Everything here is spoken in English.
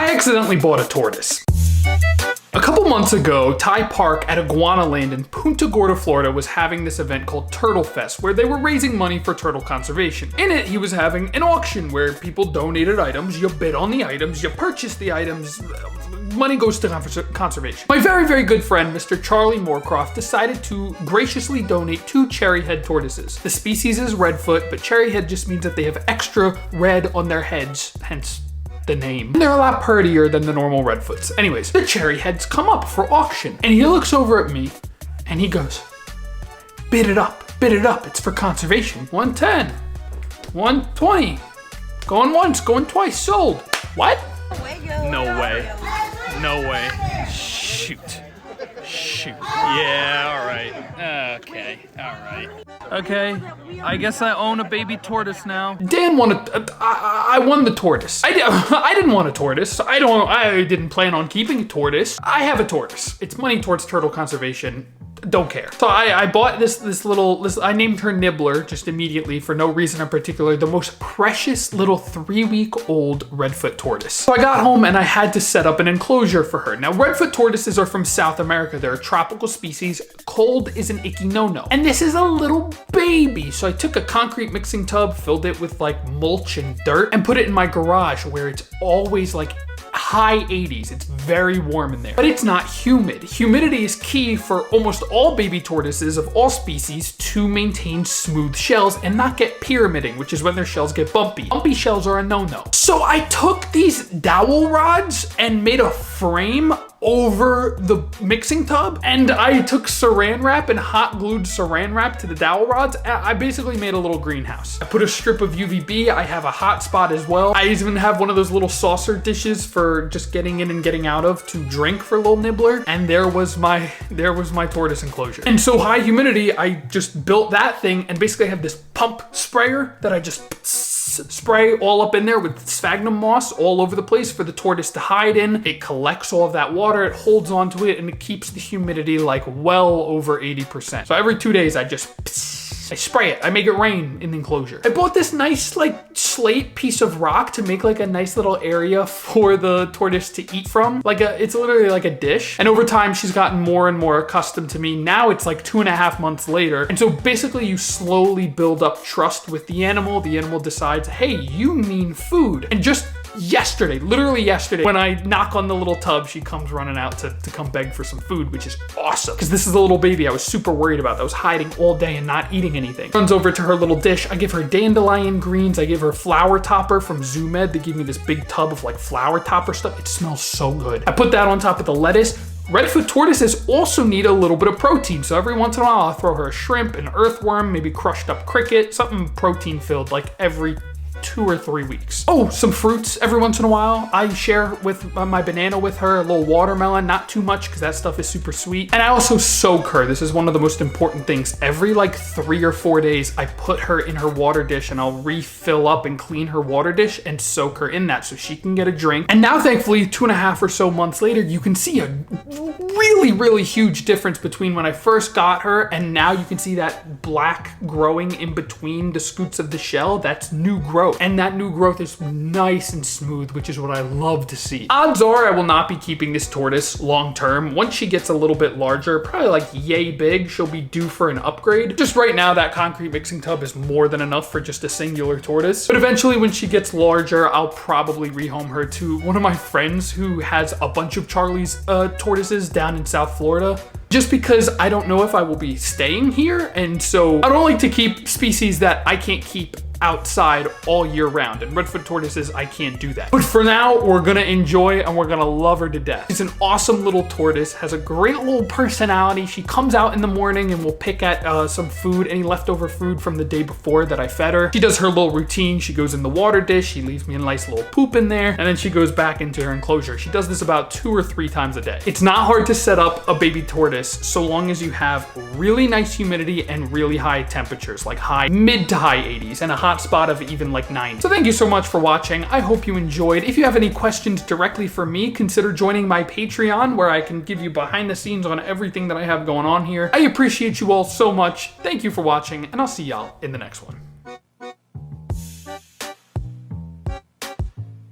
I accidentally bought a tortoise. A couple months ago, Ty Park at Iguana Land in Punta Gorda, Florida was having this event called Turtle Fest, where they were raising money for turtle conservation. In it, he was having an auction where people donated items, you bid on the items, you purchase the items, money goes to conservation. My very, very good friend, Mr. Charlie Moorcroft, decided to graciously donate 2 cherryhead tortoises. The species is redfoot, but cherryhead just means that they have extra red on their heads, hence the name. And they're a lot prettier than the normal redfoots. Anyways, the cherryheads come up for auction, and he looks over at me, and he goes, bid it up, it's for conservation. 110, 120, going once, going twice, sold. What? No way. No way. Shoot. Yeah, all right. Okay, all right. Okay, I guess I own a baby tortoise now. Dan won I won the tortoise. I didn't want a tortoise. I didn't plan on keeping a tortoise. I have a tortoise. It's money towards turtle conservation. Don't care. So I bought this I named her Nibbler just immediately for no reason in particular, the most precious little 3-week-old redfoot tortoise. So I got home and I had to set up an enclosure for her. Now, redfoot tortoises are from South America. They're a tropical species. Cold is an icky no-no. And this is a little baby. So I took a concrete mixing tub, filled it with like mulch and dirt, and put it in my garage where it's always like high 80s. It's very warm in there, but it's not humid. Humidity is key for almost all baby tortoises of all species to maintain smooth shells and not get pyramiding, which is when their shells get bumpy. Bumpy shells are a no-no. So I took these dowel rods and made a frame over the mixing tub, and I took saran wrap and hot glued saran wrap to the dowel rods. I basically made a little greenhouse. I put a strip of UVB. I have a hot spot as well. I even have one of those little saucer dishes for just getting in and getting out of to drink for little Nibbler. And there was my tortoise enclosure. And so high humidity, I just built that thing and basically have this pump sprayer that I just spray all up in there with sphagnum moss all over the place for the tortoise to hide in. It collects all of that water, it holds onto it, and it keeps the humidity like well over 80%. So every 2 days I spray it. I make it rain in the enclosure. I bought this nice like slate piece of rock to make like a nice little area for the tortoise to eat from. It's literally like a dish. And over time, she's gotten more and more accustomed to me. Now it's like 2.5 months later. And so basically you slowly build up trust with the animal. The animal decides, hey, you mean food. And just yesterday, literally yesterday, when I knock on the little tub, she comes running out to come beg for some food, which is awesome. Because this is a little baby I was super worried about that was hiding all day and not eating anything. Runs over to her little dish. I give her dandelion greens. I give her flower topper from ZooMed. They give me this big tub of like flower topper stuff. It smells so good. I put that on top of the lettuce. Redfoot tortoises also need a little bit of protein. So every once in a while, I'll throw her a shrimp, an earthworm, maybe crushed up cricket, something protein filled like every 2 or 3 weeks. Oh, some fruits every once in a while. I share with my banana with her, a little watermelon, not too much because that stuff is super sweet. And I also soak her. This is one of the most important things. Every like 3 or 4 days, I put her in her water dish and I'll refill up and clean her water dish and soak her in that so she can get a drink. And now thankfully 2.5 or so months later, you can see a really, really huge difference between when I first got her and now you can see that black growing in between the scoots of the shell. That's new growth. And that new growth is nice and smooth, which is what I love to see. Odds are I will not be keeping this tortoise long term. Once she gets a little bit larger, probably like yay big, she'll be due for an upgrade. Just right now, that concrete mixing tub is more than enough for just a singular tortoise. But eventually when she gets larger, I'll probably rehome her to one of my friends who has a bunch of Charlie's tortoises down in South Florida. Just because I don't know if I will be staying here. And so I don't like to keep species that I can't keep outside all year round, and redfoot tortoises, I can't do that. But for now, we're gonna enjoy and we're gonna love her to death. She's an awesome little tortoise, has a great little personality. She comes out in the morning and will pick at some food, any leftover food from the day before that I fed her. She does her little routine. She goes in the water dish, she leaves me a nice little poop in there, and then she goes back into her enclosure. She does this about 2 or 3 times a day. It's not hard to set up a baby tortoise so long as you have really nice humidity and really high temperatures, like mid to high 80s, and a hot spot of even like 90. So thank you so much for watching. I hope you enjoyed. If you have any questions directly for me, consider joining my Patreon where I can give you behind the scenes on everything that I have going on here. I appreciate you all so much. Thank you for watching, and I'll see y'all in the next one.